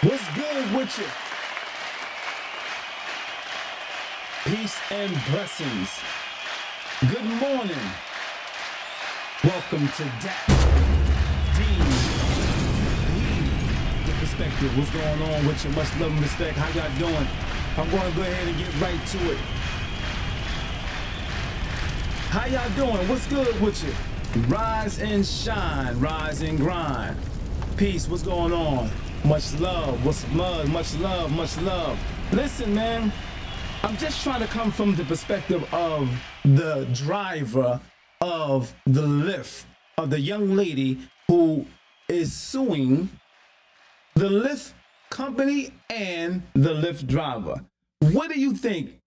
What's good with you? Peace and blessings. Good morning. Welcome to D.A.P. Perspective. What's going on with you? Much love and respect. How y'all doing? I'm going to go ahead and get right to it. How y'all doing? What's good with you? Rise and shine. Rise and grind. Peace. What's going on? Much love. What's love? Much love. Much love. Listen, man. I'm just trying to come from the perspective of the driver of the Lyft, of the young lady who is suing the Lyft company and the Lyft driver. What do you think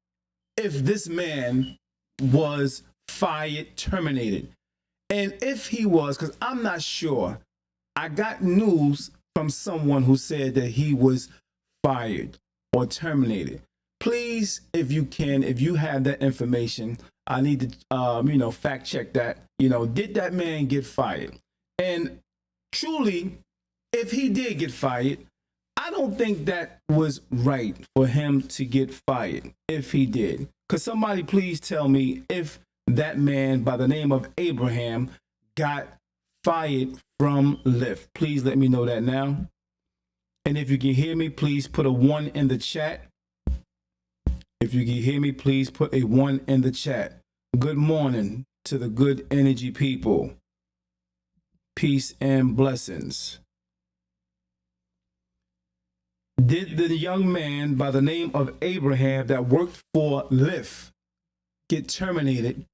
if this man was fired, terminated? And if he was, because I'm not sure, I got news from someone who said that he was fired or terminated. Please, if you can, if you have that information, I need to, fact check that. Did that man get fired? And truly, if he did get fired, I don't think that was right for him to get fired if he did. Could somebody please tell me if that man by the name of Abraham got fired from Lyft? Please let me know that now. And if you can hear me, please put a 1 in the chat. If you can hear me, please put a 1 in the chat. Good morning to the good energy people. Peace and blessings. Did the young man by the name of Abraham that worked for Lyft get terminated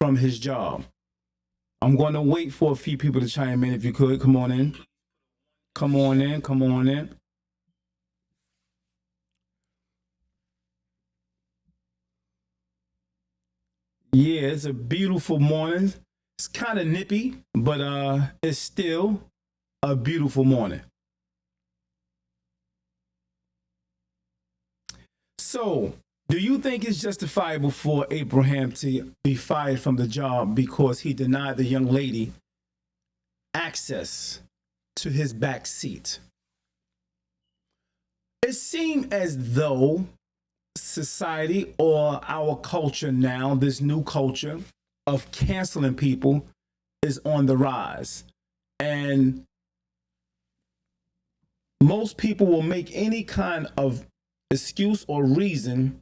from his job? I'm going to wait for a few people to chime in. If you could, come on in. Come on in. Come on in. Yeah, it's a beautiful morning. It's kind of nippy, but it's still a beautiful morning. So, do you think it's justifiable for Abraham to be fired from the job because he denied the young lady access to his back seat? It seemed as though society or our culture now, this new culture of canceling people, is on the rise. And most people will make any kind of excuse or reason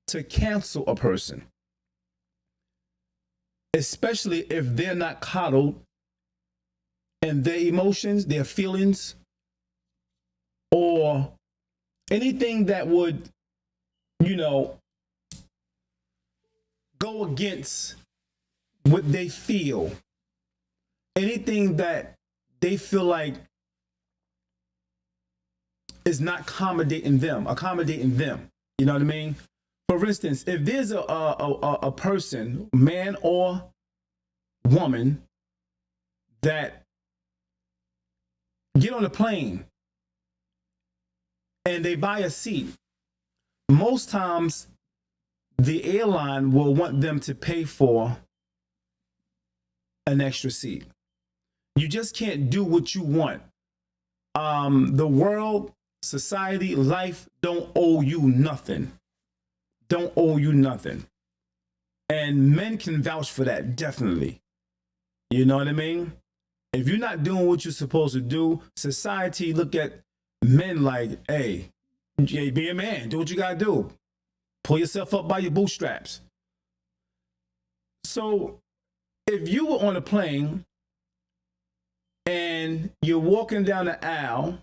to cancel a person, especially if they're not coddled in their emotions, their feelings, or anything that would go against what they feel, anything that they feel like is not accommodating them. You know what I mean? For instance, if there's a person, man or woman, that get on a plane and they buy a seat, most times the airline will want them to pay for an extra seat. You just can't do what you want. The world, society, life don't owe you nothing. Don't owe you nothing. And men can vouch for that, definitely. You know what I mean? If you're not doing what you're supposed to do, society look at men like, hey, be a man, do what you gotta do. Pull yourself up by your bootstraps. So if you were on a plane and you're walking down the aisle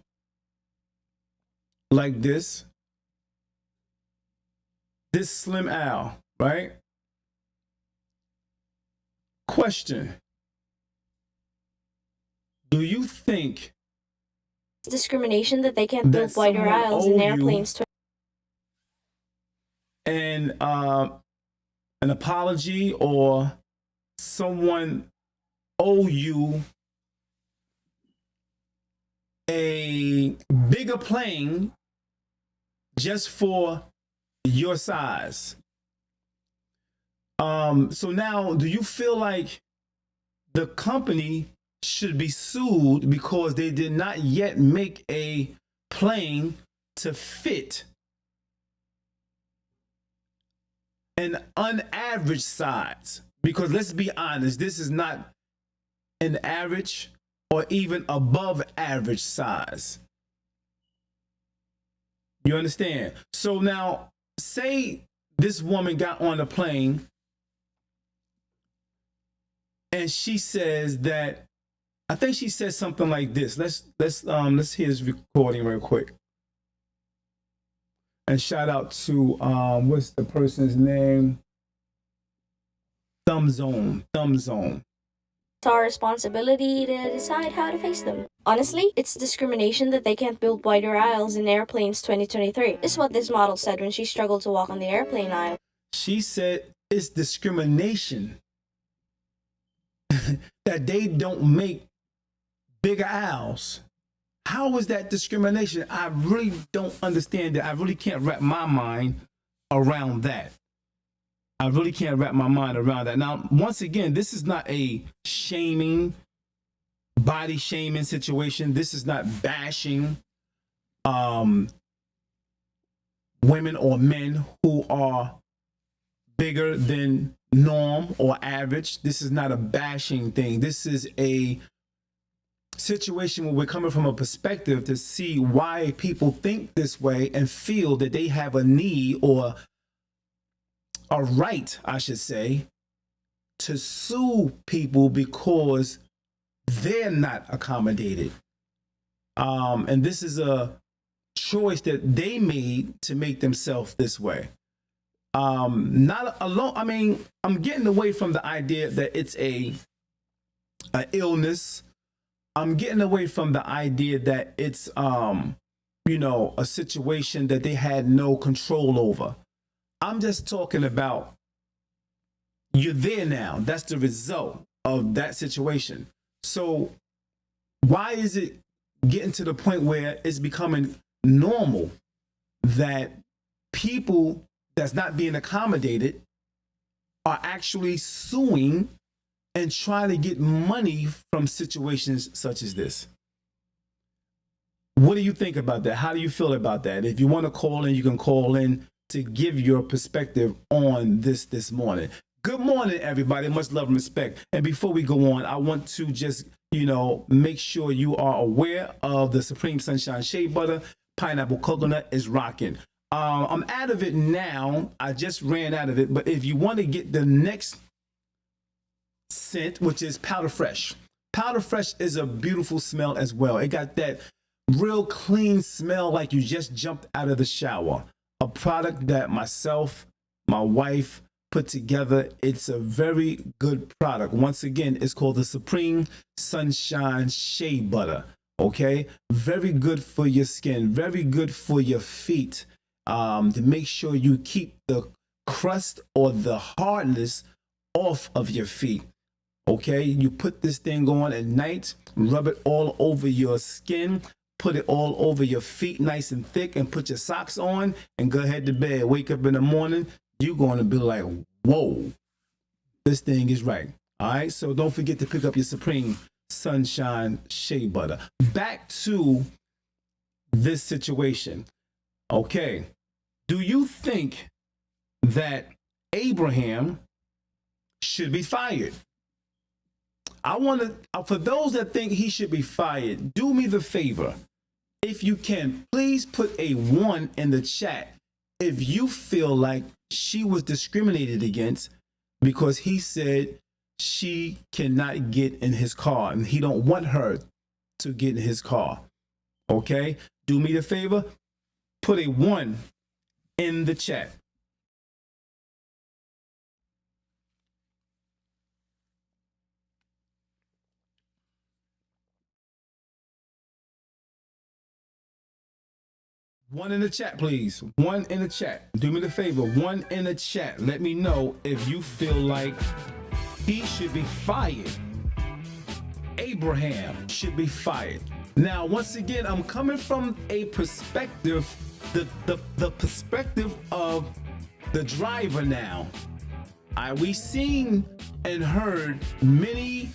like this slim aisle, right? Question. Do you think discrimination that they can't build wider aisles in airplanes and an apology, or someone owe you a bigger plane just for your size? So now, do you feel like the company should be sued because they did not yet make a plane to fit an unaverage size. Because let's be honest, this is not an average or even above average size. You understand? So now, say this woman got on a plane and she says that, I think she said something like this. Let's hear this recording real quick. And shout out to what's the person's name? Thumb Zone. It's our responsibility to decide how to face them. Honestly, it's discrimination that they can't build wider aisles in airplanes 2023. This is what this model said when she struggled to walk on the airplane aisle. She said it's discrimination that they don't make bigger aisles. How is that discrimination? I really don't understand that. I really can't wrap my mind around that. I really can't wrap my mind around that. Now, once again, this is not a shaming, body shaming situation. This is not bashing women or men who are bigger than norm or average. This is not a bashing thing. This is a situation where we're coming from a perspective to see why people think this way and feel that they have a need or a right, I should say, to sue people because they're not accommodated. And this is a choice that they made to make themselves this way. Not alone. I mean, I'm getting away from the idea that it's a illness. I'm getting away from the idea that it's, a situation that they had no control over. I'm just talking about you're there now. That's the result of that situation. So why is it getting to the point where it's becoming normal that people that's not being accommodated are actually suing and trying to get money from situations such as this? What do you think about that? How do you feel about that? If you want to call in, you can call in to give your perspective on this morning. Good morning, everybody. Much love and respect. And before we go on, I want to just, make sure you are aware of the Supreme Sunshine Shea Butter. Pineapple coconut is rocking. I'm out of it now. I just ran out of it. But if you want to get the next scent, which is Powder Fresh. Powder Fresh is a beautiful smell as well. It got that real clean smell like you just jumped out of the shower. A product that myself, my wife put together. It's a very good product. Once again, it's called the Supreme Sunshine Shea Butter. Okay, very good for your skin, very good for your feet, to make sure you keep the crust or the hardness off of your feet. Okay, you put this thing on at night, rub it all over your skin, put it all over your feet nice and thick, and put your socks on and go ahead to bed. Wake up in the morning, you're going to be like, whoa, this thing is right. All right, so don't forget to pick up your Supreme Sunshine Shea Butter. Back to this situation. Okay, do you think that Abraham should be fired? I want to, for those that think he should be fired, do me the favor. If you can, please put a 1 in the chat if you feel like she was discriminated against because he said she cannot get in his car and he don't want her to get in his car. Okay? Do me the favor, put a 1 in the chat. One in the chat, please. 1 in the chat. Do me the favor. 1 in the chat. Let me know if you feel like he should be fired. Abraham should be fired. Now, once again, I'm coming from a perspective, the perspective of the driver now. We seen and heard many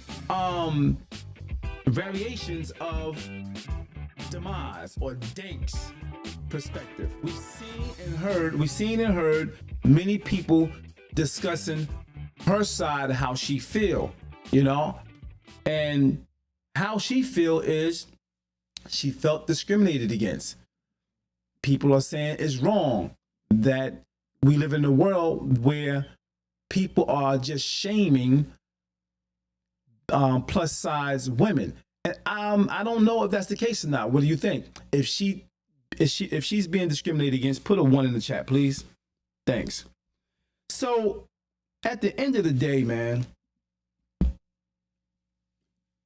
variations of demise or Dank's perspective. We've seen and heard many people discussing her side of how she feel, and how she feel is she felt discriminated against. People are saying it's wrong that we live in a world where people are just shaming plus size women. And I don't know if that's the case or not. What do you think? If she's being discriminated against, put a 1 in the chat, please. Thanks. So at the end of the day, man,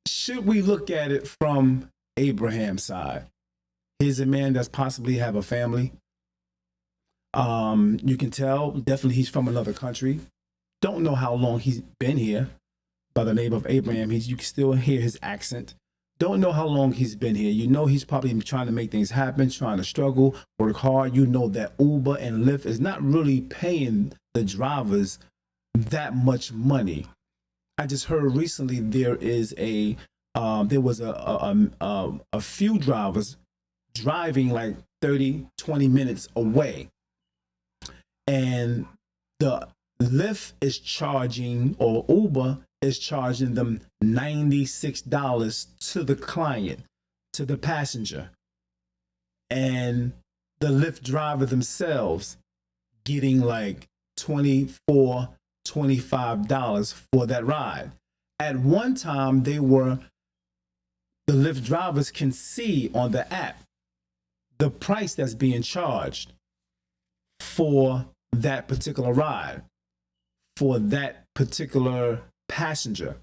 should we look at it from Abraham's side? Here's a man that's possibly have a family. You can tell definitely he's from another country. Don't know how long he's been here. By the name of Abraham, you can still hear his accent. Don't know how long he's been here. He's probably trying to make things happen, trying to struggle, work hard. That Uber and Lyft is not really paying the drivers that much money. I just heard recently there was a few drivers driving like 30-20 minutes away, and the Lyft is charging, or Uber is charging them $96 to the client, to the passenger, and the Lyft driver themselves getting like $24-25 for that ride. At one time, the Lyft drivers can see on the app the price that's being charged for that particular ride, for that particular passenger.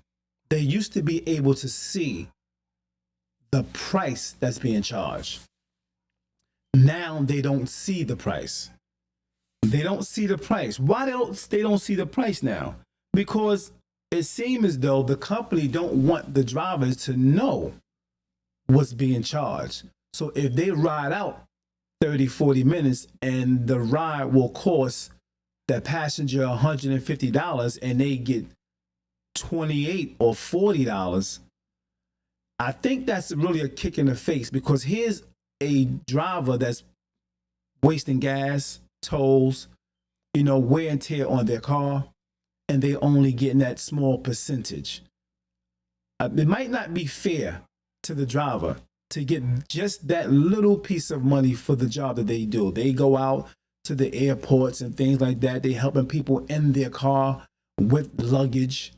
They used to be able to see the price that's being charged. Now they don't see the price. They don't see the price. Why they don't see the price now? Because it seems as though the company don't want the drivers to know what's being charged. So if they ride out 30-40 minutes and the ride will cost that passenger $150 and they get $28 or $40, I think that's really a kick in the face, because here's a driver that's wasting gas, tolls, wear and tear on their car, and they only getting that small percentage. It might not be fair to the driver to get just that little piece of money for the job that they do. They go out to the airports and things like that. They helping people in their car with luggage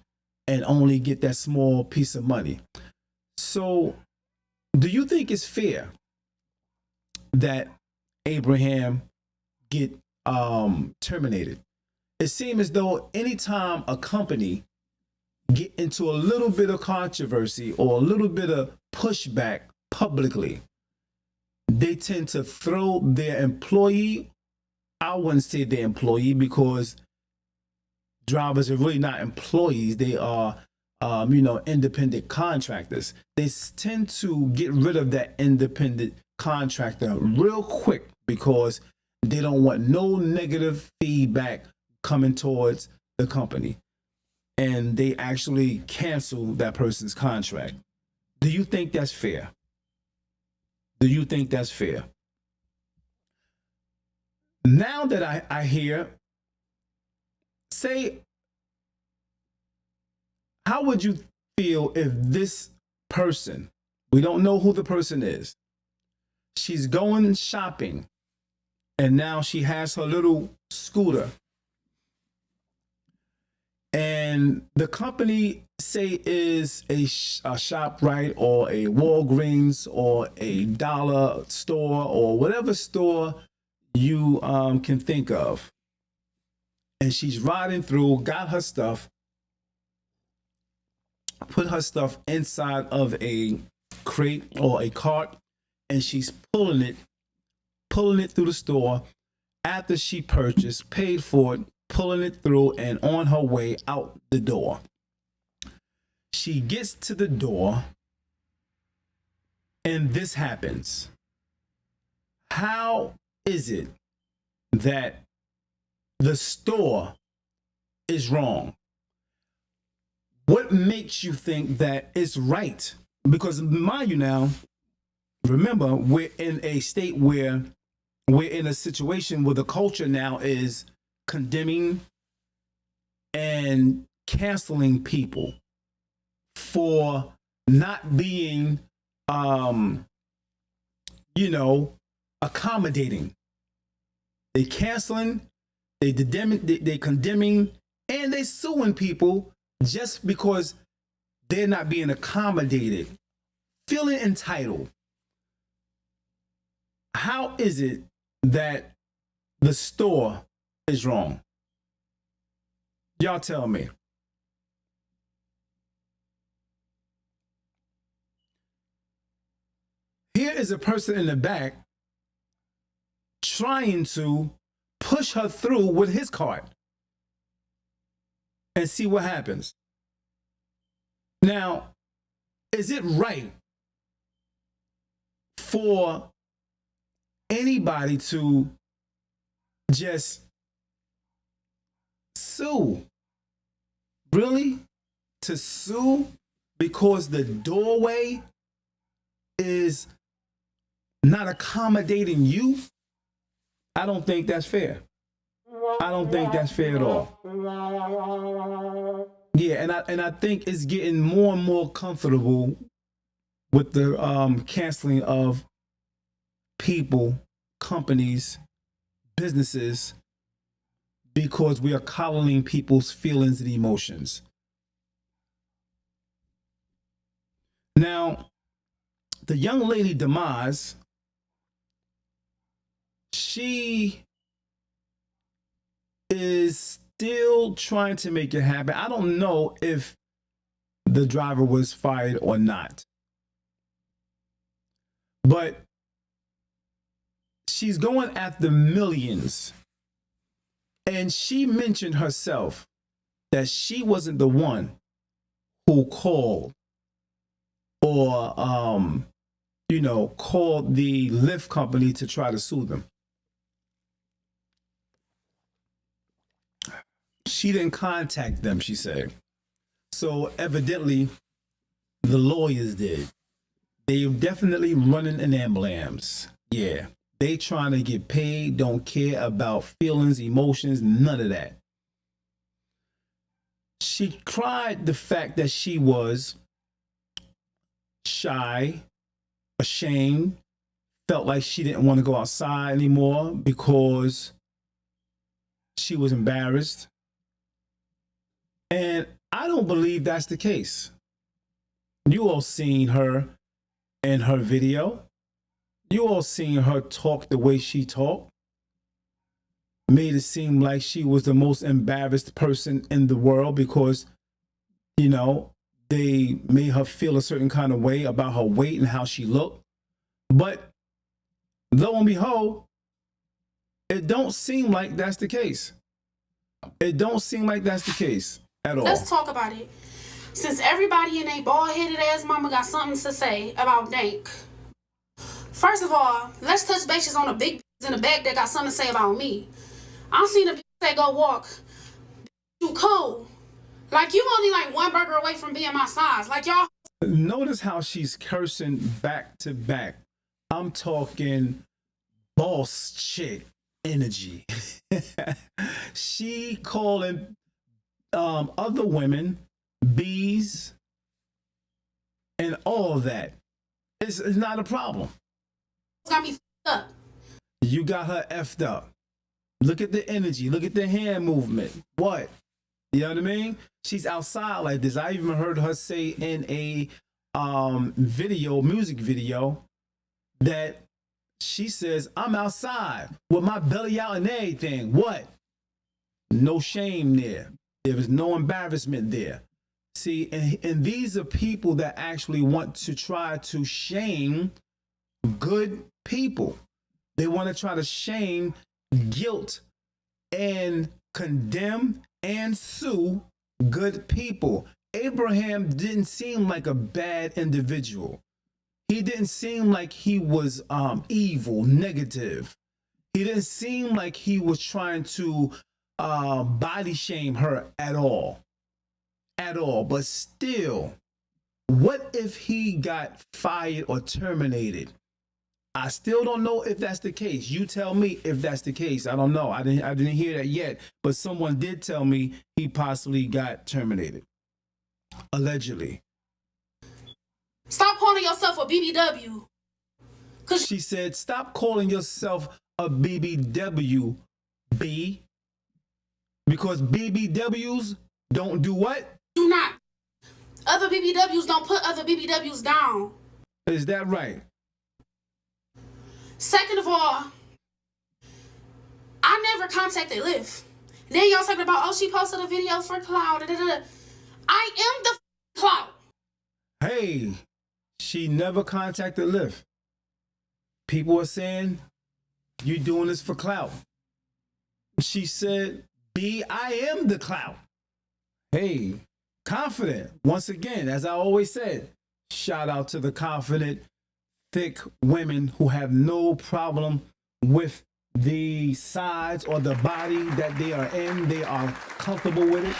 and only get that small piece of money. So do you think it's fair that Abraham get terminated? It seems as though anytime a company get into a little bit of controversy or a little bit of pushback publicly, they tend to throw their employee, I wouldn't say their employee, because drivers are really not employees. They are, independent contractors. They tend to get rid of that independent contractor real quick because they don't want no negative feedback coming towards the company. And they actually cancel that person's contract. Do you think that's fair? Do you think that's fair? Now that I hear, say, how would you feel if this person, we don't know who the person is, she's going shopping and now she has her little scooter, and the company, say, is a ShopRite or a Walgreens or a dollar store or whatever store you can think of, and she's riding through, got her stuff, put her stuff inside of a crate or a cart, and she's pulling it through the store after she purchased, paid for it, pulling it through, and on her way out the door. She gets to the door and this happens. How is it that the store is wrong? What makes you think that it's right? Because mind you now, Remember, we're in a state where we're in a situation where the culture now is condemning and canceling people for not being, accommodating. They canceling, they condemning, and they suing people just because they're not being accommodated, feeling entitled. How is it that the store is wrong? Y'all tell me. Here is a person in the back trying to push her through with his cart and see what happens. Now, is it right for anybody to just sue? Really? To sue because the doorway is not accommodating you? I don't think that's fair. I don't think that's fair at all. Yeah, and I think it's getting more and more comfortable with the canceling of people, companies, businesses, because we are coddling people's feelings and emotions. Now, the young lady Demise, she is still trying to make it happen. I don't know if the driver was fired or not, but she's going after millions. And she mentioned herself that she wasn't the one who called or, called the Lyft company to try to sue them. She didn't contact them, she said. So evidently, the lawyers did. They're definitely running an ambulance. Yeah. They trying to get paid, don't care about feelings, emotions, none of that. She cried the fact that she was shy, ashamed, felt like she didn't want to go outside anymore because she was embarrassed. And I don't believe that's the case. You all seen her in her video. You all seen her talk the way she talked. Made it seem like she was the most embarrassed person in the world because, they made her feel a certain kind of way about her weight and how she looked. But lo and behold, it don't seem like that's the case. It don't seem like that's the case at all. Let's talk about it. Since everybody in a bald-headed ass mama got something to say about Dank. First of all, let's touch bases on the big in the back that got something to say about me. I seen a bitch say go walk. You cool. Like you only like one burger away from being my size. Like y'all. Notice how she's cursing back to back. I'm talking boss chick energy. She calling other women bees and all that. It's not a problem. Got me up. You got her effed up. Look at the energy. Look at the hand movement. What? You know what I mean? She's outside like this. I even heard her say in a music video, that she says, I'm outside with my belly out and everything. What? No shame there. There was no embarrassment there. See, and these are people that actually want to try to shame good people. They want to try to shame, guilt, and condemn and sue good people. Abraham didn't seem like a bad individual. He didn't seem like he was evil, negative. He didn't seem like he was trying to body shame her at all. At all. But still, what if he got fired or terminated I still don't know if that's the case. You tell me if that's the case. I don't know. I didn't hear that yet, but someone did tell me he possibly got terminated. Allegedly. Stop calling yourself a BBW. She said, stop calling yourself a BBW, B. Because BBWs don't do what? Do not. Other BBWs don't put other BBWs down. Is that right? Second of all, I never contacted Lyft. Then y'all talking about, oh, she posted a video for clout. I am the clout. Hey, she never contacted Lyft. People are saying, you doing this for clout. She said, B, I am the clout. Hey, confident. Once again, as I always said, shout out to the confident, thick women who have no problem with the size or the body that they are in. They are comfortable with it.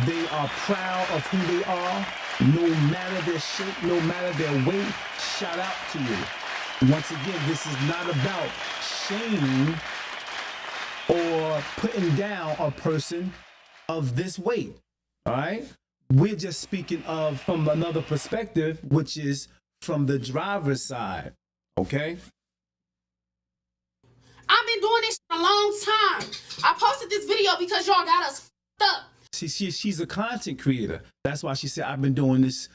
They are proud of who they are. No matter their shape, no matter their weight, shout out to you. Once again, this is not about shaming or putting down a person of this weight. All right? We're just speaking of from another perspective, which is from the driver's side. Okay? I've been doing this a long time. I posted this video because y'all got us f***ed up. She's a content creator. That's why she said, I've been doing this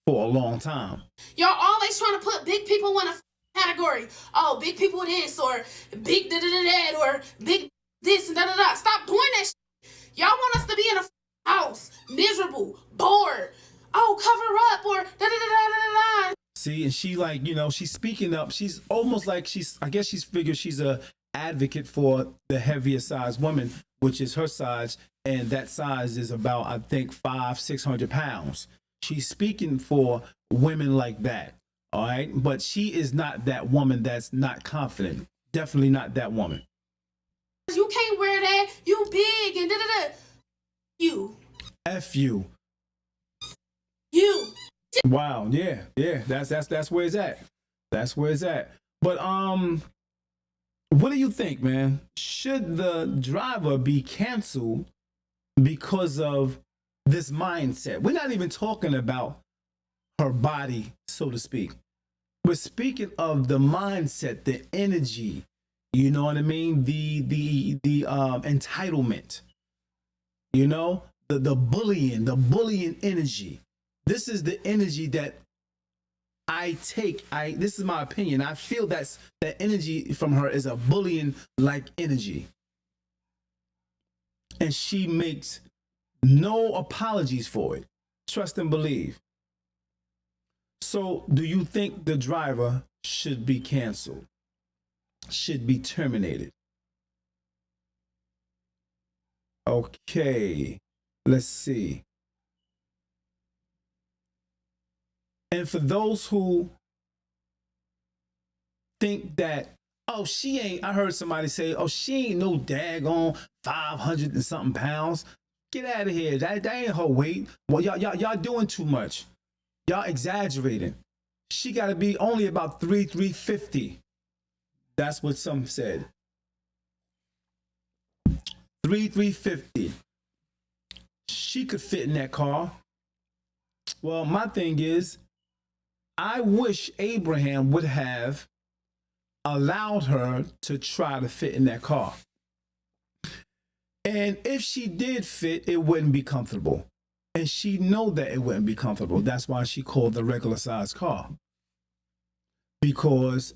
for a long time. Y'all always trying to put big people in a category. Oh, big people this, or big da-da-da-da, or big this and da-da-da. Stop doing that shit. Y'all want us to be in a house, miserable, bored. Oh, cover up, or da-da-da-da-da-da. See, and she like, you know, she's speaking up. She's almost like I guess she's figured she's a advocate for the heavier size woman, which is her size. And that size is about, I think, 500-600 pounds. She's speaking for women like that. All right. But she is not that woman that's not confident. Definitely not that woman. You can't wear that. You big and da-da-da. You. F you. You. Wow. Yeah. Yeah. That's where it's at. That's where it's at. But what do you think, man? Should the driver be canceled because of this mindset? We're not even talking about her body, so to speak. We're speaking of the mindset, the energy, you know what I mean? The entitlement, you know, the bullying energy. This is the energy that I take. This is my opinion. I feel that energy from her is a bullying like energy. And she makes no apologies for it. Trust and believe. So, do you think the driver should be canceled? Should be terminated? Okay, let's see. And for those who think that, oh, she ain't, I heard somebody say, oh, she ain't no daggone 500 and something pounds. Get out of here. That ain't her weight. Well, y'all doing too much. Y'all exaggerating. She got to be only about 350. That's what some said. 350. She could fit in that car. Well, my thing is, I wish Abraham would have allowed her to try to fit in that car. And if she did fit, it wouldn't be comfortable. And she know that it wouldn't be comfortable. That's why she called the regular size car. Because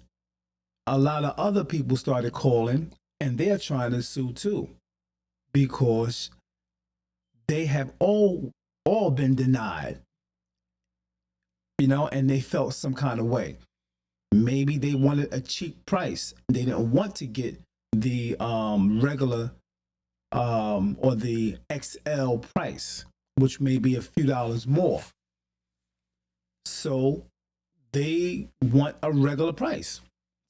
a lot of other people started calling and they're trying to sue too. Because they have all been denied. You know, and they felt some kind of way. Maybe they wanted a cheap price. They didn't want to get the regular or the XL price, which may be a few dollars more. So they want a regular price.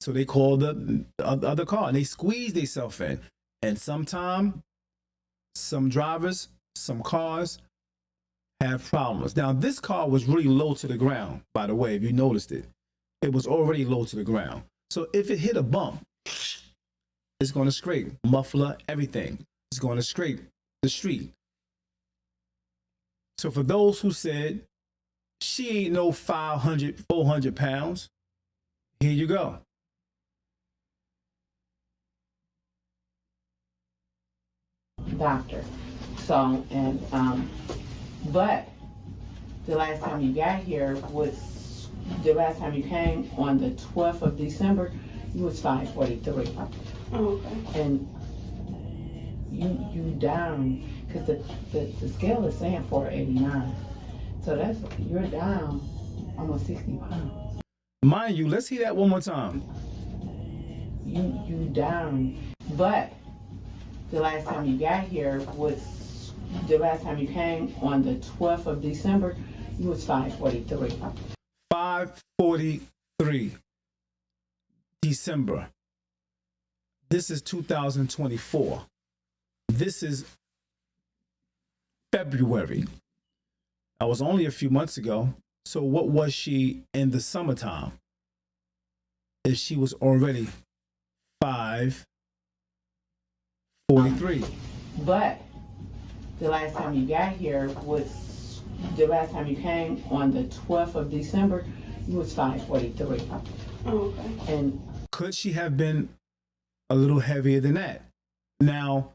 So they call the other car and they squeeze themselves in. And sometimes some drivers, some cars have problems. Now, this car was really low to the ground, by the way, if you noticed it. It was already low to the ground. So if it hit a bump, it's going to scrape muffler, everything. It's going to scrape the street. So for those who said she ain't no 500, 400 pounds, here you go. Doctor. So, and, but the last time you got here was, the last time you came on the 12th of December, you was 543. Oh, okay. And you down, because the scale is saying 489. So that's, you're down almost 60 pounds. Mind you, let's hear that one more time. You down, but the last time you got here was, the last time you came on the 12th of December, you was 543. 543 December. This is 2024. This is February. I was only a few months ago. So what was she in the summertime? If she was already 543. But the last time you got here was, the last time you came on the 12th of December, you was 543. Oh, okay. And Could she have been a little heavier than that? Now,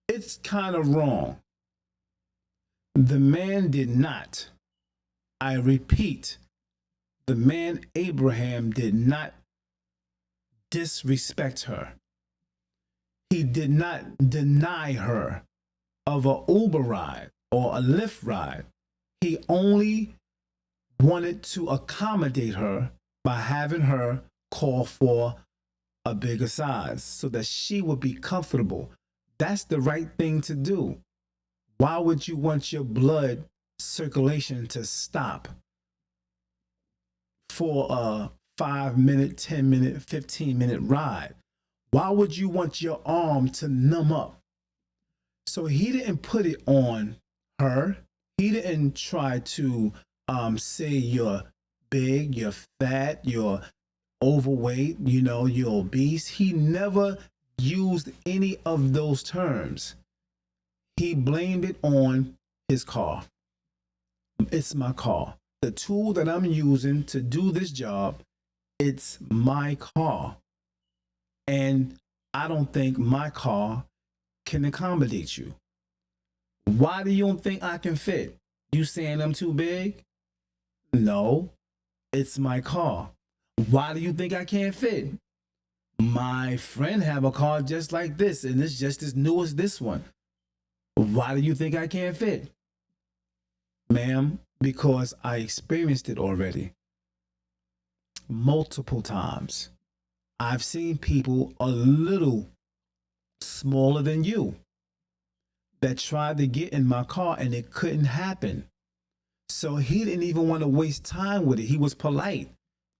it's kind of wrong. The man did not, I repeat, the man Abraham did not disrespect her. He did not deny her of an Uber ride or a Lyft ride. He only wanted to accommodate her by having her call for a bigger size so that she would be comfortable. That's the right thing to do. Why would you want your blood circulation to stop for a 5-minute, 10-minute, 15-minute ride? Why would you want your arm to numb up? So he didn't put it on her. He didn't try to say you're big, you're fat, you're overweight, you're obese. He never used any of those terms. He blamed it on his car. It's my car. The tool that I'm using to do this job, it's my car. And I don't think my car can accommodate you. Why do you don't think I can fit? You saying I'm too big? No, it's my car. Why do you think I can't fit? My friend have a car just like this, and it's just as new as this one. Why do you think I can't fit? Ma'am, because I experienced it already. Multiple times. I've seen people a little smaller than you that tried to get in my car and it couldn't happen. So he didn't even want to waste time with it. He was polite.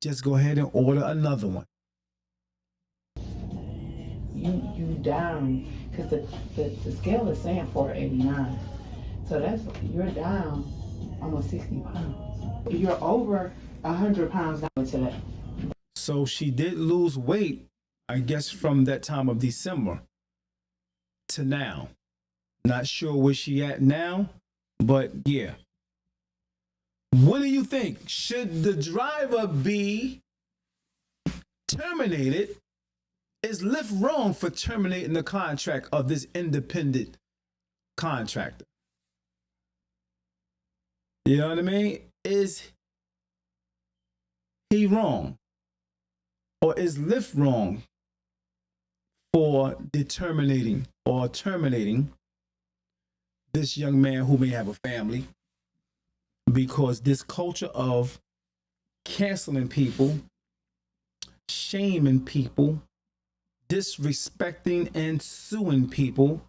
Just go ahead and order another one. you down, because the scale is saying 489. So that's, you're down almost 60 pounds. You're over 100 pounds down to that. So she did lose weight, I guess, from that time of December to now. Not sure where she at now, but yeah. What do you think? Should the driver be terminated? Is Lyft wrong for terminating the contract of this independent contractor? You know what I mean? Is he wrong? Or is Lyft wrong for determining or terminating this young man who may have a family? Because this culture of canceling people, shaming people, disrespecting and suing people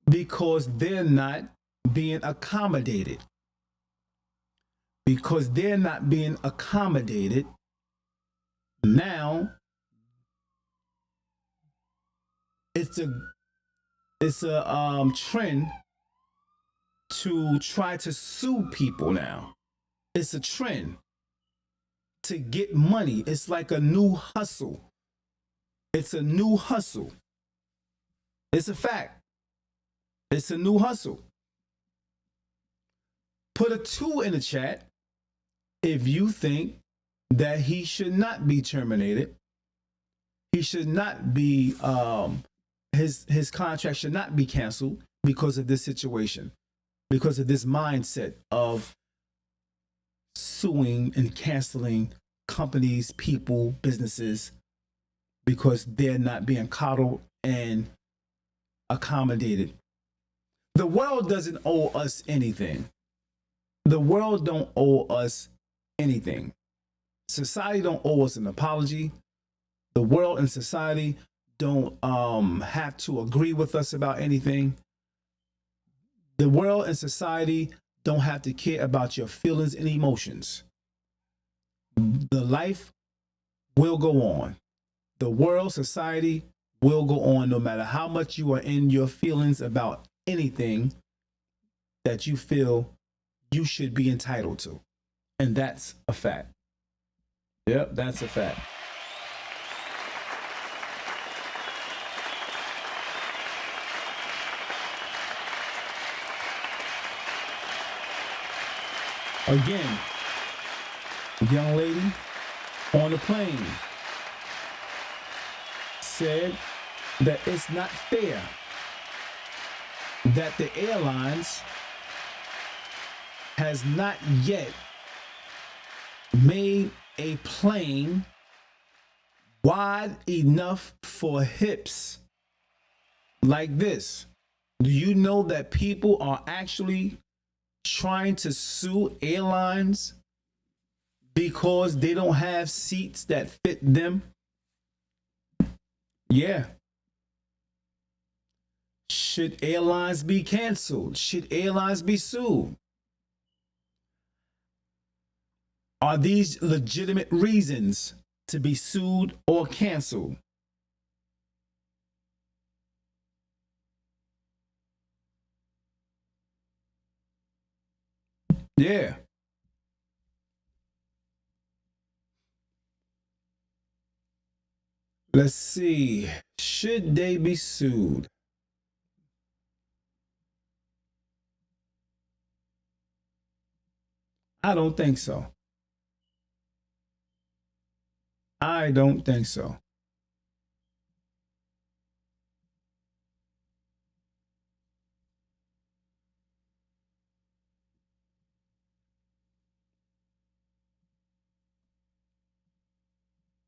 because they're not being accommodated. Because they're not being accommodated, now it's a trend to try to sue people now. It's a trend to get money. It's like a new hustle. It's a new hustle. It's a fact. It's a new hustle. Put a 2 in the chat if you think that he should not be terminated. He should not be his contract should not be canceled because of this situation, because of this mindset of suing and canceling companies, people, businesses, because they're not being coddled and accommodated. The world doesn't owe us anything. The world don't owe us anything. Society don't owe us an apology. The world and society don't have to agree with us about anything. The world and society don't have to care about your feelings and emotions. The life will go on. The world, society will go on no matter how much you are in your feelings about anything that you feel you should be entitled to. And that's a fact. Yep, that's a fact. Again, young lady on the plane said that it's not fair that the airlines has not yet made a plane wide enough for hips like this. Do you know that people are actually trying to sue airlines because they don't have seats that fit them? Yeah. Should airlines be canceled? Should airlines be sued? Are these legitimate reasons to be sued or canceled? Yeah. Let's see. Should they be sued? I don't think so. I don't think so.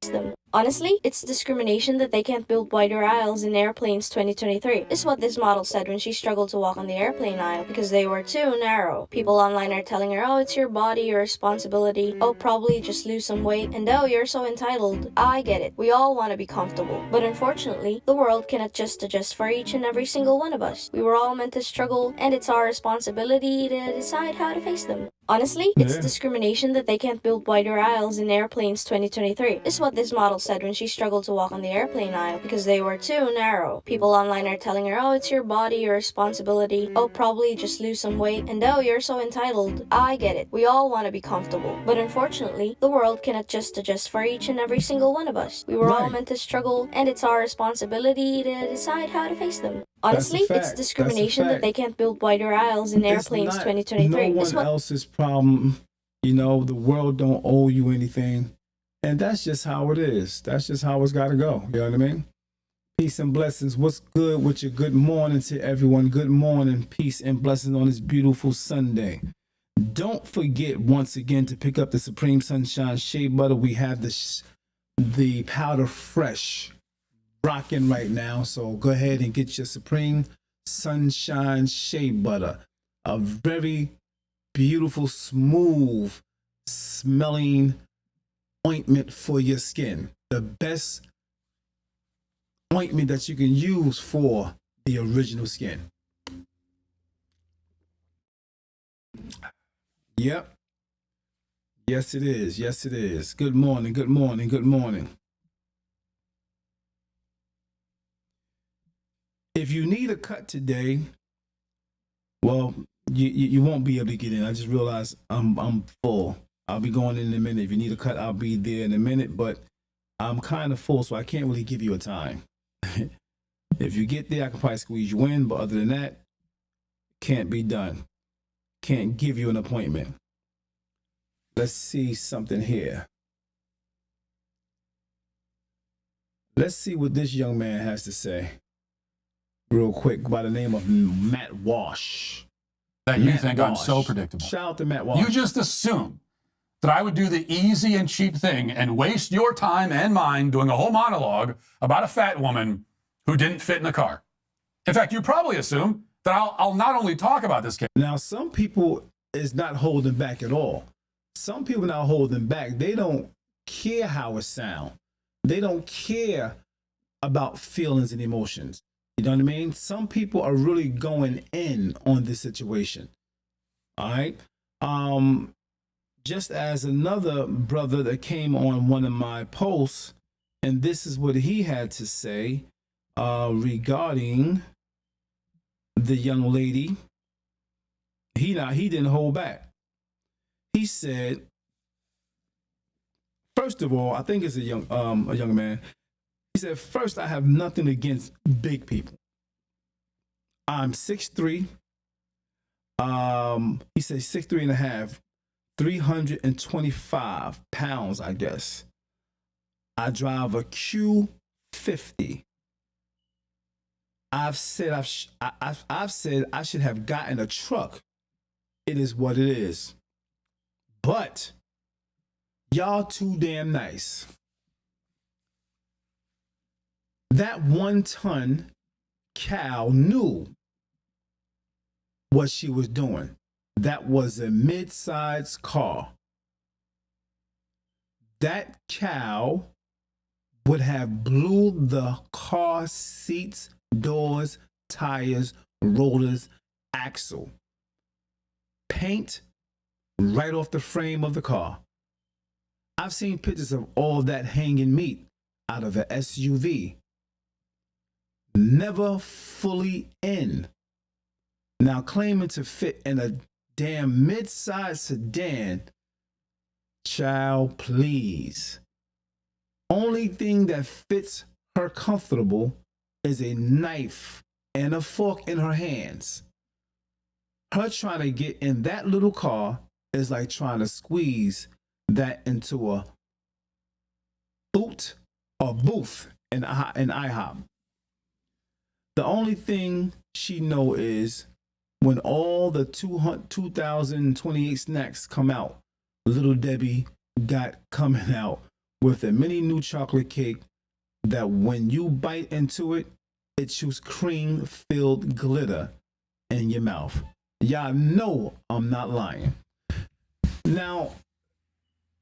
Them. Honestly, it's discrimination that they can't build wider aisles in airplanes 2023. This is what this model said when she struggled to walk on the airplane aisle because they were too narrow. People online are telling her, oh, it's your body, your responsibility. Oh, probably just lose some weight. And oh, you're so entitled. I get it. We all want to be comfortable. But unfortunately, the world cannot just adjust for each and every single one of us. We were all meant to struggle, and it's our responsibility to decide how to face them. Honestly, it's discrimination that they can't build wider aisles in airplanes 2023. This is what this model said when she struggled to walk on the airplane aisle because they were too narrow. People online are telling her, oh, it's your body, your responsibility. Oh, probably just lose some weight. And oh, you're so entitled. I get it. We all want to be comfortable. But unfortunately, the world cannot just adjust for each and every single one of us. We were all meant to struggle, and it's our responsibility to decide how to face them. Honestly, it's discrimination that they can't build wider aisles in airplanes 2023. No one else's problem. You know, the world don't owe you anything. And that's just how it is. That's just how it's got to go. You know what I mean? Peace and blessings. What's good with you? Good morning to everyone. Good morning. Peace and blessings on this beautiful Sunday. Don't forget, once again, to pick up the Supreme Sunshine Shea Butter. We have the powder fresh rocking right now, so go ahead and get your Supreme Sunshine Shea Butter, a very beautiful, smooth smelling ointment for your skin, the best ointment that you can use for the original skin. Yep, yes it is, yes it is. Good morning, good morning, good morning. If you need a cut today, well, you won't be able to get in. I just realized I'm full. I'll be going in a minute. If you need a cut, I'll be there in a minute. But I'm kind of full, so I can't really give you a time. If you get there, I can probably squeeze you in. But other than that, can't be done. Can't give you an appointment. Let's see something here. Let's see what this young man has to say real quick by the name of Matt Walsh. That you Matt think Walsh. I'm so predictable. Shout out to Matt Walsh. You just assume that I would do the easy and cheap thing and waste your time and mine doing a whole monologue about a fat woman who didn't fit in the car. In fact, you probably assume that I'll not only talk about this case. Now, some people is not holding back at all. Some people not holding back. They don't care how it sounds. They don't care about feelings and emotions. You know what I mean? Some people are really going in on this situation. All right. Just as another brother that came on one of my posts, and this is what he had to say regarding the young lady. He didn't hold back. He said, first of all, I think it's a young man. He said, first, I have nothing against big people. I'm 6'3". He said 6'3" and a half, 325 pounds, I guess. I drive a Q50. I've said I should have gotten a truck. It is what it is. But y'all too damn nice. That 1-ton cow knew what she was doing. That was a mid-size car. That cow would have blew the car seats, doors, tires, rollers, axle, paint right off the frame of the car. I've seen pictures of all that hanging meat out of an SUV. Never fully in. Now claiming to fit in a damn mid-size sedan. Child, please. Only thing that fits her comfortable is a knife and a fork in her hands. Her trying to get in that little car is like trying to squeeze that into a booth in IHOP. The only thing she know is when all the 2028 snacks come out, Little Debbie got coming out with a mini new chocolate cake that when you bite into it, it shoots cream-filled glitter in your mouth. Y'all know I'm not lying. Now,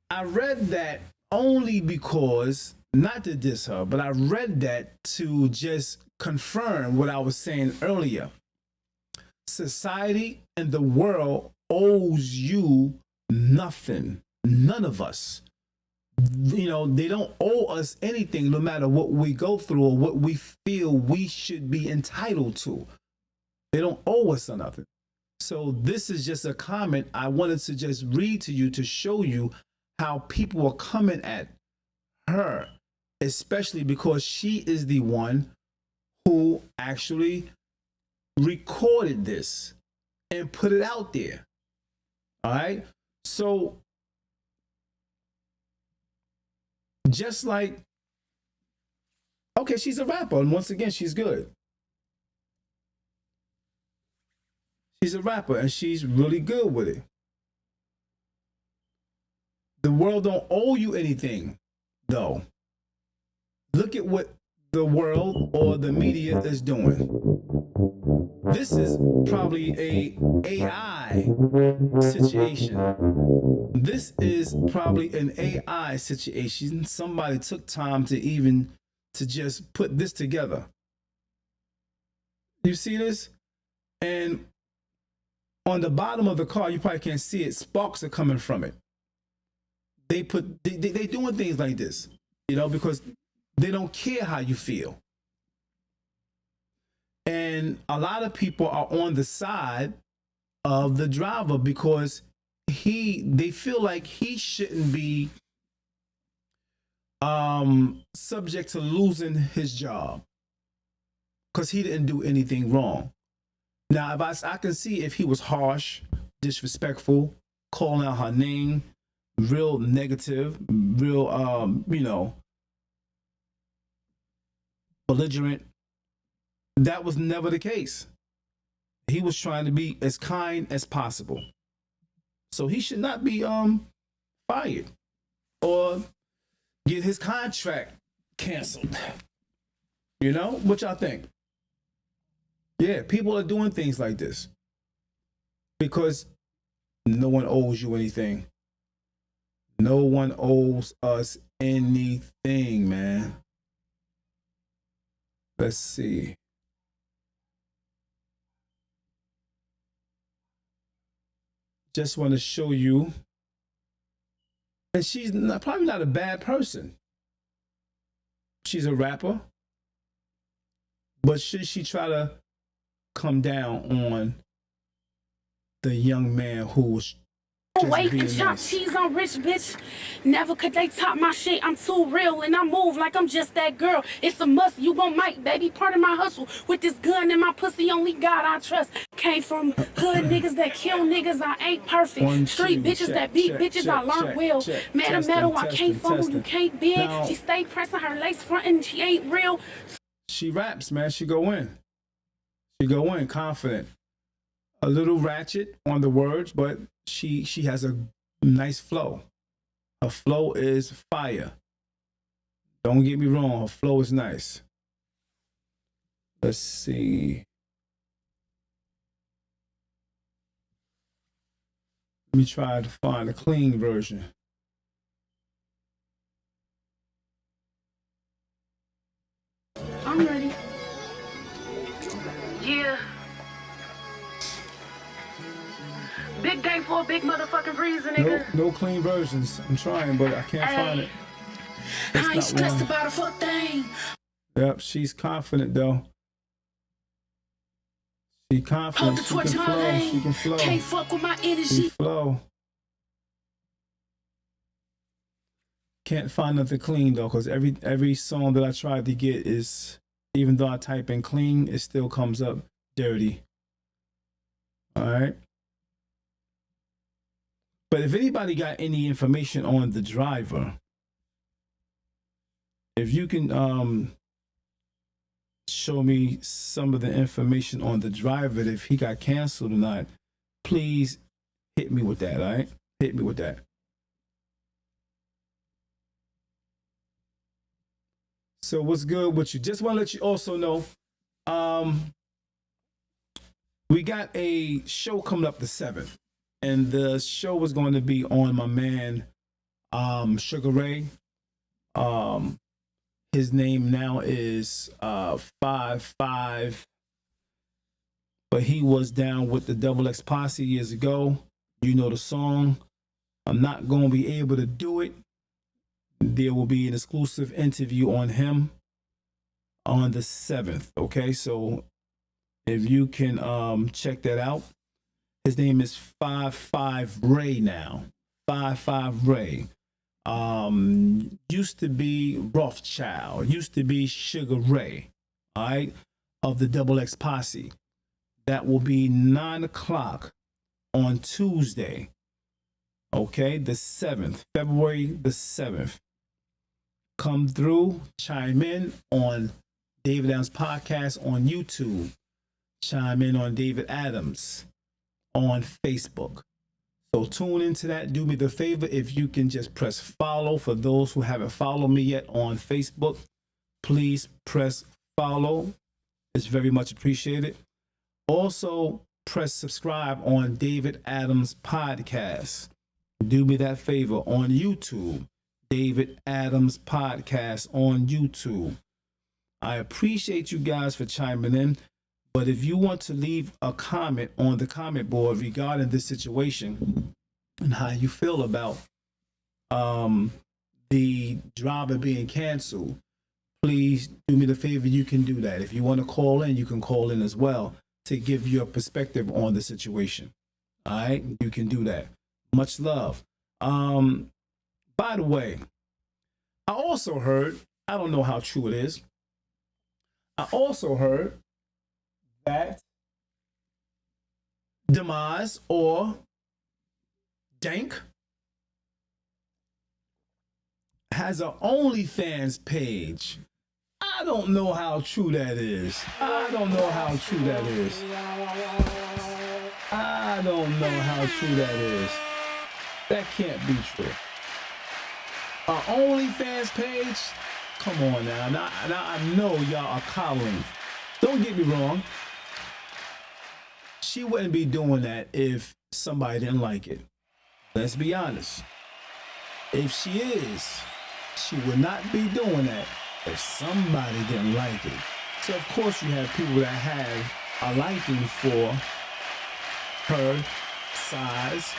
I read that only because, not to diss her, but I read that to just confirm what I was saying earlier. Society and the world owes you nothing. None of us. You know, they don't owe us anything, no matter what we go through or what we feel we should be entitled to. They don't owe us nothing. So this is just a comment I wanted to just read to you to show you how people are coming at her, especially because she is the one who actually recorded this and put it out there. All right. So just like, okay, she's a rapper, and once again, she's good. She's a rapper, and she's really good with it. The world don't owe you anything, though. Look at what the world or the media is doing. This is probably a AI situation. This is probably an AI situation. Somebody took time to just put this together. You see this? And on the bottom of the car, you probably can't see it. Sparks are coming from it. They doing things like this, you know, because they don't care how you feel. And a lot of people are on the side of the driver because they feel like he shouldn't be subject to losing his job because he didn't do anything wrong. Now, if I can see if he was harsh, disrespectful, calling out her name, real negative, real belligerent. That was never the case. He was trying to be as kind as possible. So he should not be fired or get his contract canceled. You know, what y'all think? Yeah, people are doing things like this because no one owes you anything. No one owes us anything, man. Let's see. Just want to show you. And she's probably not a bad person. She's a rapper. But should she try to come down on the young man who was Wait and chop cheese on rich bitch. Never could they top my shit. I'm too real and I move like I'm just that girl. It's a must. You gon' mic, baby. Part of my hustle. With this gun in my pussy, only God I trust. Came from hood niggas that kill niggas. I ain't perfect. Street bitches that beat bitches. I learned well. Man of metal, I can't fumble. You can't bend. She stay pressing her lace front and she ain't real. She raps, man. She go in. She go in confident. A little ratchet on the words, but she has a nice flow. Her flow is fire. Don't get me wrong, her flow is nice. Let's see. Let me try to find a clean version. I'm ready. Yeah. Big day for a big motherfucking reason, nigga. No clean versions. I'm trying, but I can't find it. I ain't stressed about a fuck thing. Yep, she's confident though. She confident. She can flow. She can flow. Can't fuck with my energy. She flow. Can't find nothing clean though, because every song that I tried to get is, even though I type in clean, it still comes up dirty. All right. But if anybody got any information on the driver, if you can show me some of the information on the driver, if he got canceled or not, please hit me with that, all right? Hit me with that. So what's good with you? Just want to let you also know, we got a show coming up the 7th. And the show was going to be on my man, Sugar Ray. His name now is 5-5, but he was down with the XX Posse years ago. You know the song. I'm not going to be able to do it. There will be an exclusive interview on him on the 7th. Okay, so if you can check that out. His name is 5-5 Ray now. 5-5 Ray. Used to be Rothschild. Used to be Sugar Ray. All right. Of the XX Posse. That will be 9 o'clock on Tuesday. Okay. The 7th. February the 7th. Come through. Chime in on David Adams Podcast on YouTube. Chime in on David Adams on Facebook. So tune into that. Do me the favor, if you can just press follow. For those who haven't followed me yet on Facebook, please press follow. It's very much appreciated. Also, press subscribe on David Adams Podcast. Do me that favor on YouTube. David Adams Podcast on YouTube. I appreciate you guys for chiming in. But if you want to leave a comment on the comment board regarding this situation and how you feel about the driver being canceled, please do me the favor. You can do that. If you want to call in, you can call in as well to give your perspective on the situation. All right, you can do that. Much love. By the way, I also heard, I don't know how true it is. I also heard that Demise or Dank has an OnlyFans page. I don't know how true that is. I don't know how true that is. I don't know how true that is. That can't be true. An OnlyFans page? Come on now. Now I know y'all are coddling. Don't get me wrong. She wouldn't be doing that if somebody didn't like it. Let's be honest. If she is, she would not be doing that if somebody didn't like it. So of course you have people that have a liking for her size,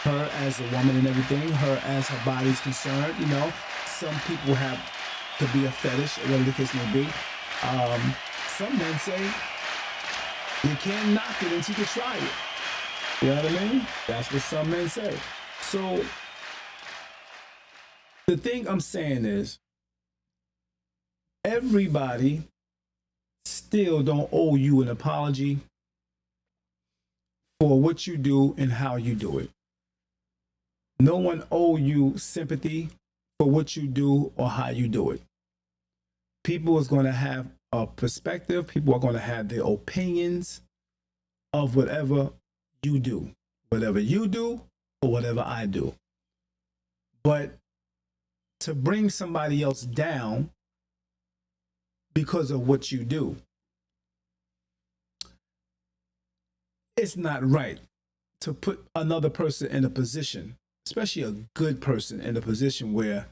her as a woman and everything, her as her body's concerned. You know, some people have to be a fetish, whatever the case may be. Some men say you can't knock it until you try it. You know what I mean? That's what some men say. So the thing I'm saying is, everybody still don't owe you an apology for what you do and how you do it. No one owe you sympathy for what you do or how you do it. People is going to have a perspective. People are going to have their opinions of whatever you do or whatever I do. But to bring somebody else down because of what you do, it's not right to put another person in a position, especially a good person, in a position where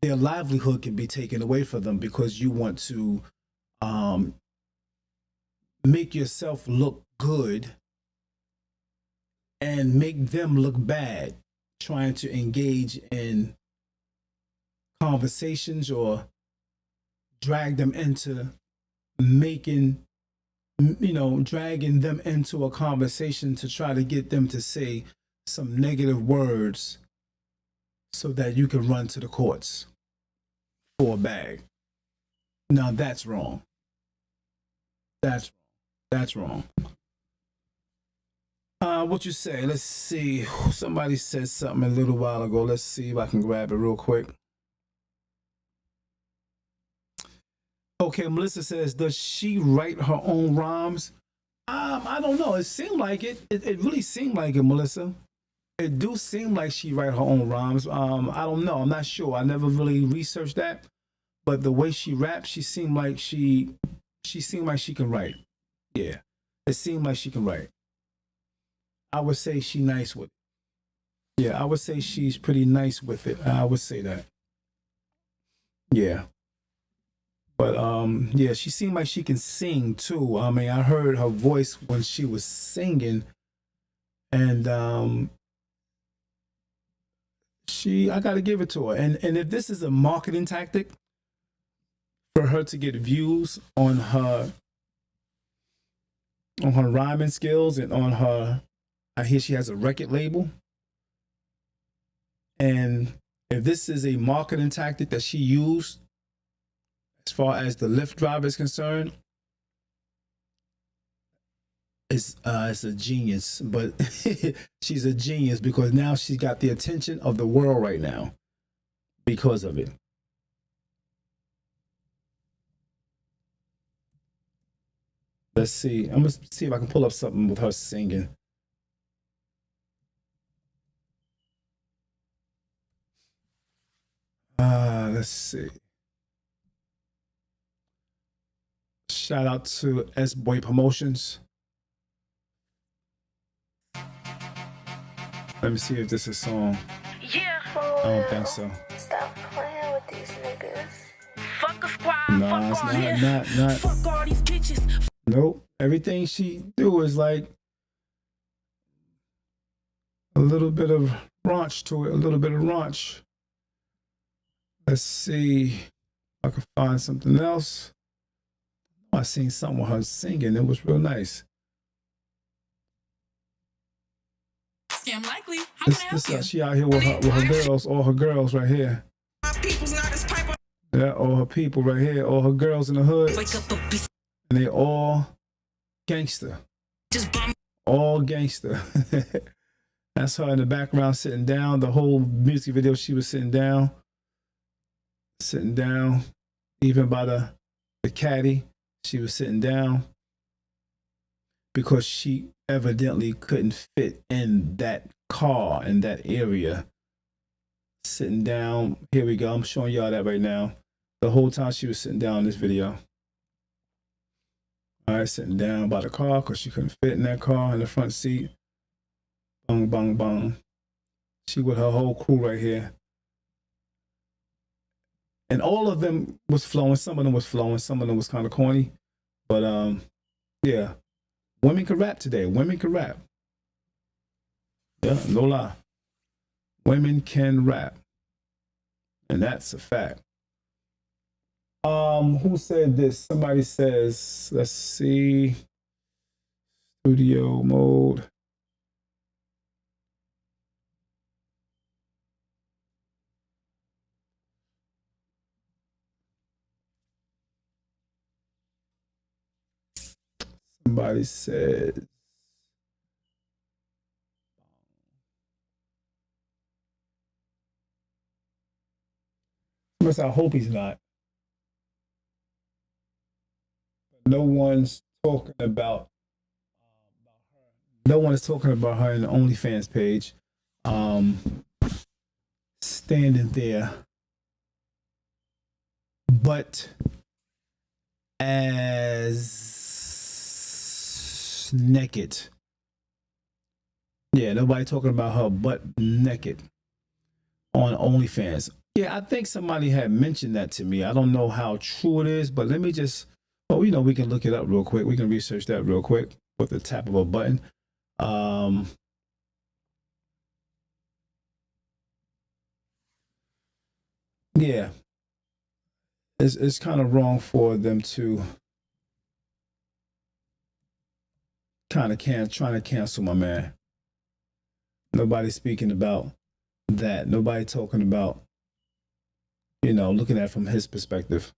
their livelihood can be taken away from them because you want to make yourself look good and make them look bad, trying to engage in conversations or drag them into dragging them into a conversation to try to get them to say some negative words so that you can run to the courts for a bag. Now that's wrong. That's wrong. What you say? Let's see. Somebody said something a little while ago. Let's see if I can grab it real quick. Okay, Melissa says, does she write her own rhymes? I don't know. It seemed like it. It really seemed like it, Melissa. It do seem like she write her own rhymes. I don't know. I'm not sure. I never really researched that. But the way she raps, she seemed like she can write. Yeah, it seemed like she can write. I would say she nice with it. Yeah, I would say she's pretty nice with it. I would say that. Yeah. But yeah, she seemed like she can sing too. I mean, I heard her voice when she was singing, and I gotta give it to her. And if this is a marketing tactic for her to get views on her rhyming skills and on her, I hear she has a record label. And if this is a marketing tactic that she used as far as the Lyft driver is concerned, it's a genius. But she's a genius because now she's got the attention of the world right now because of it. Let's see. I'm gonna see if I can pull up something with her singing. Let's see. Shout out to S-Boy Promotions. Let me see if this is a song. Yeah. I don't think so. Stop playing with these niggas. Fuck a squad. No, it's not. Fuck all these bitches. Nope. Everything she do is like a little bit of raunch to it. A little bit of raunch. Let's see if I can find something else. I seen something with her singing. It was real nice. scam likely. How This, can I help you? she out here with her girls, all her girls right here. Yeah, all her people right here, all her girls in the hood. And they all gangster. All gangster. That's her in the background sitting down. The whole music video, she was sitting down. Sitting down. Even by the caddy, she was sitting down. Because she evidently couldn't fit in that car, in that area. Sitting down. Here we go. I'm showing y'all that right now. The whole time she was sitting down in this video. All right, sitting down by the car because she couldn't fit in that car in the front seat. Bang, bang, bang. She with her whole crew right here. And all of them was flowing. Some of them was flowing. Some of them was kind of corny. But, yeah. Women can rap today. Women can rap. Yeah, no lie. Women can rap. And that's a fact. Who said this? Somebody says, let's see. Studio mode. Somebody said, I hope he's not. No one's talking about her. No one is talking about her in the OnlyFans page. Standing there. But as naked. Yeah, nobody talking about her butt naked on OnlyFans. Yeah, I think somebody had mentioned that to me. I don't know how true it is, but let me just, well, you know, we can look it up real quick. We can research that real quick with the tap of a button. Yeah, it's kind of wrong for them to kind of trying to cancel my man. Nobody speaking about that. Nobody talking about, you know, looking at it from his perspective.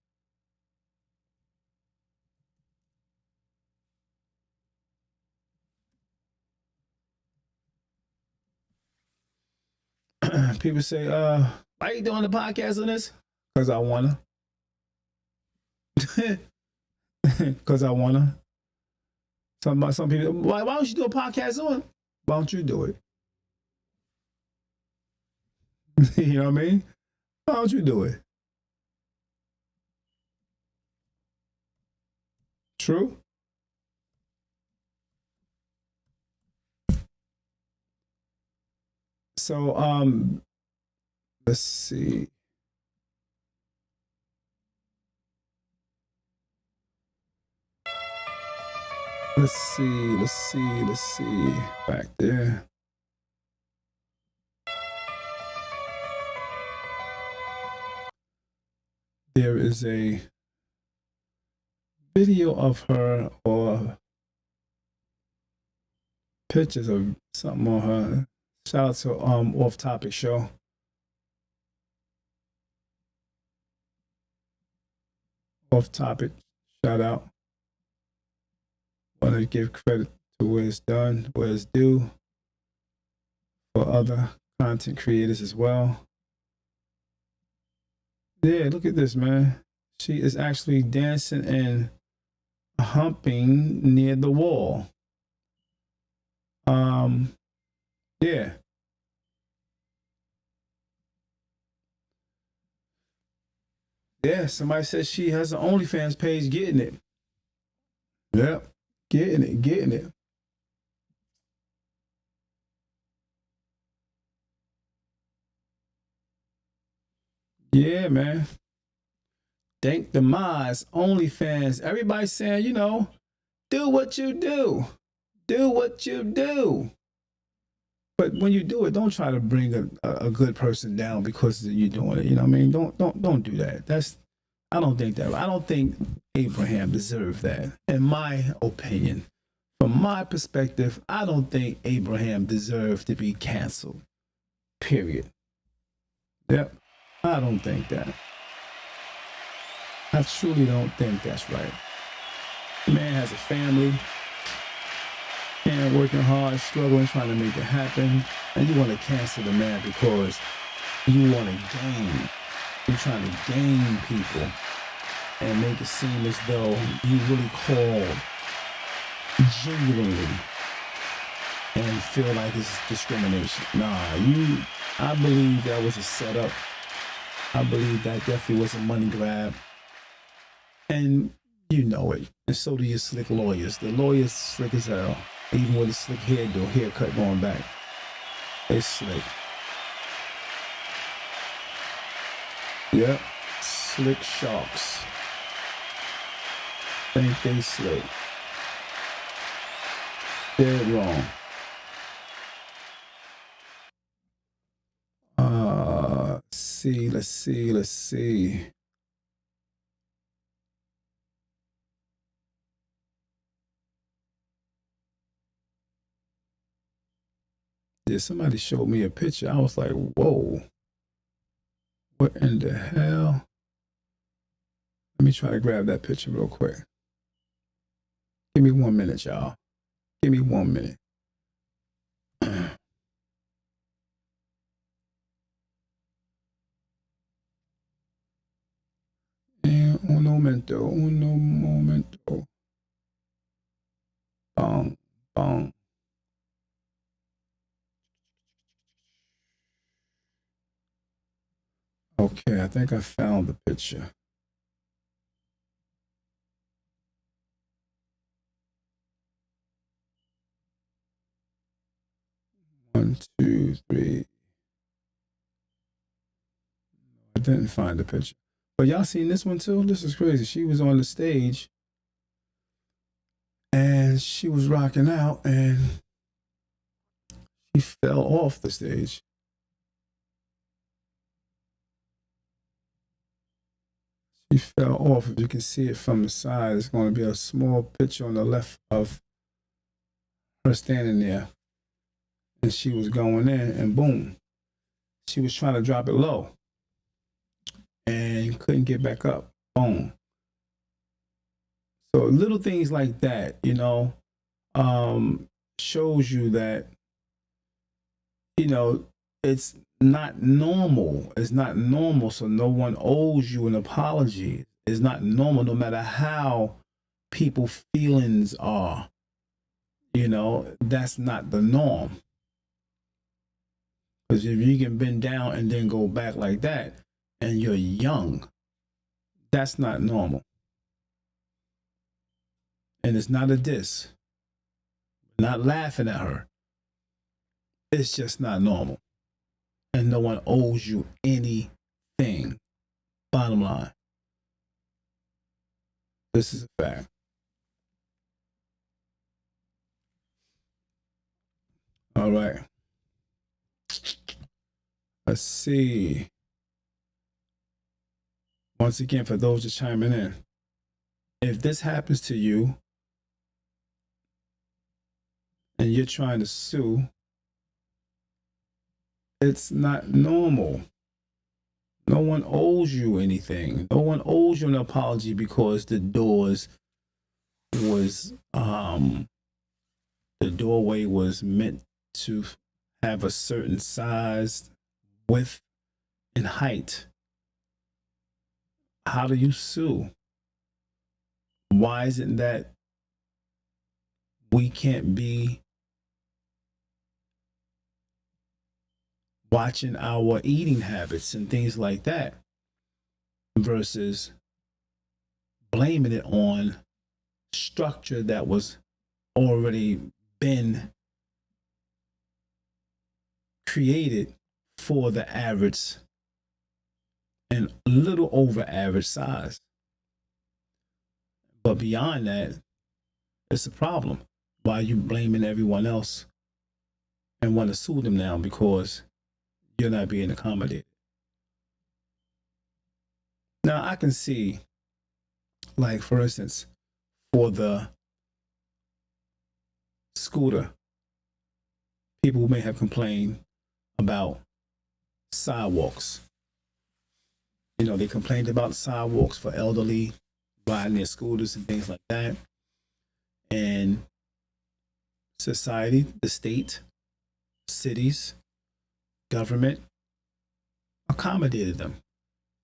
People say, why are you doing the podcast on this? Because I wanna. Because I wanna. Some people, why don't you do a podcast on it? Why don't you do it? You know what I mean? Why don't you do it? True? So, let's see. Let's see. Back there. There is a video of her or pictures of something on her. Shout out to Off Topic Show. Off Topic, shout out. Want to give credit to where it's done, where it's due for other content creators as well. Yeah, look at this, man. She is actually dancing and humping near the wall. Yeah. Yeah, somebody says she has an OnlyFans page, getting it. Yep, getting it. Yeah, man. Thank the mods, OnlyFans. Everybody's saying, you know, do what you do. Do what you do. But when you do it, don't try to bring a good person down because you're doing it. You know what I mean? Don't do that. I don't think Abraham deserved that, in my opinion. From my perspective, I don't think Abraham deserved to be canceled. Period. Yep. I don't think that. I truly don't think that's right. The man has a family and working hard, struggling, trying to make it happen. And you want to cancel the man because you want to gain. You're trying to gain people and make it seem as though you really called genuinely and feel like it's discrimination. Nah, I believe that was a setup. I believe that definitely was a money grab. And you know it. And so do your slick lawyers. The lawyers slick as hell. Even with a slick haircut going back. They slick. Yep. Slick sharks. Think they slick. Dead wrong. Let's see. Yeah, somebody showed me a picture. I was like, whoa. What in the hell? Let me try to grab that picture real quick. Give me 1 minute, y'all. Give me 1 minute. And uno momento. Bong, bong. Okay, I think I found the picture. 1, 2, 3. I didn't find the picture. But y'all seen this one too? This is crazy. She was on the stage and she was rocking out and she fell off the stage. She fell off. If you can see it from the side, it's going to be a small picture on the left of her standing there. And she was going in and boom. She was trying to drop it low and couldn't get back up. Boom. So little things like that, you know, shows you that, you know, it's not normal. It's not normal. So no one owes you an apology. It's not normal no matter how people's feelings are. You know, that's not the norm. Because if you can bend down and then go back like that and you're young, that's not normal. And it's not a diss. We're not laughing at her. It's just not normal. And no one owes you anything. Bottom line. This is a fact. All right. Let's see. Once again, for those just chiming in, if this happens to you and you're trying to sue, it's not normal. No one owes you anything. No one owes you an apology because the doorway was meant to have a certain size, width, and height. How do you sue? Why is it that we can't be watching our eating habits and things like that versus blaming it on structure that was already been created for the average and a little over average size. But beyond that, it's a problem. Why are you blaming everyone else and want to sue them now because you're not being accommodated? Now, I can see, like, for instance, for the scooter. People may have complained about sidewalks. You know, they complained about sidewalks for elderly riding their scooters and things like that. And society, the state, cities, government accommodated them.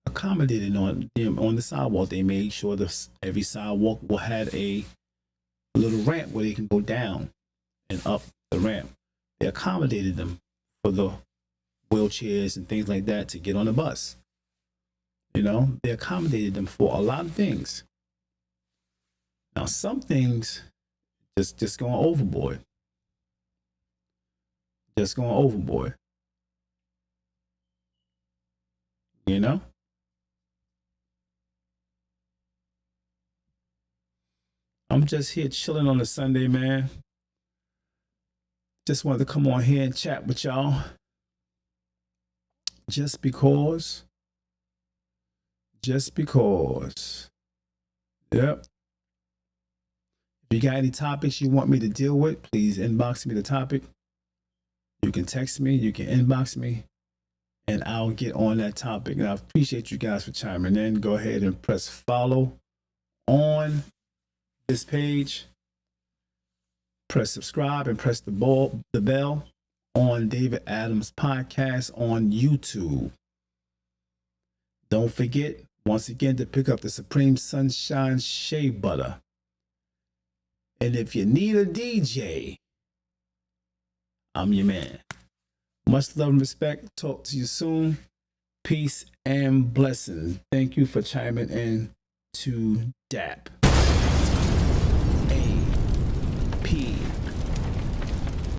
Accommodated on them on the sidewalk. They made sure that every sidewalk will have a little ramp where they can go down and up the ramp. They accommodated them for the wheelchairs and things like that to get on the bus. You know, they accommodated them for a lot of things. Now, some things just going overboard. Just going overboard. You know? I'm just here chilling on a Sunday, man. Just wanted to come on here and chat with y'all. Just because. Just because. Yep. If you got any topics you want me to deal with, please inbox me the topic. You can text me, you can inbox me, and I'll get on that topic. And I appreciate you guys for chiming in. Go ahead and press follow on this page. Press subscribe and press the bell on David Adams Podcast on YouTube. Don't forget, once again, to pick up the Supreme Sunshine Shea Butter. And if you need a DJ, I'm your man. Much love and respect. Talk to you soon. Peace and blessings. Thank you for chiming in to D.A.P.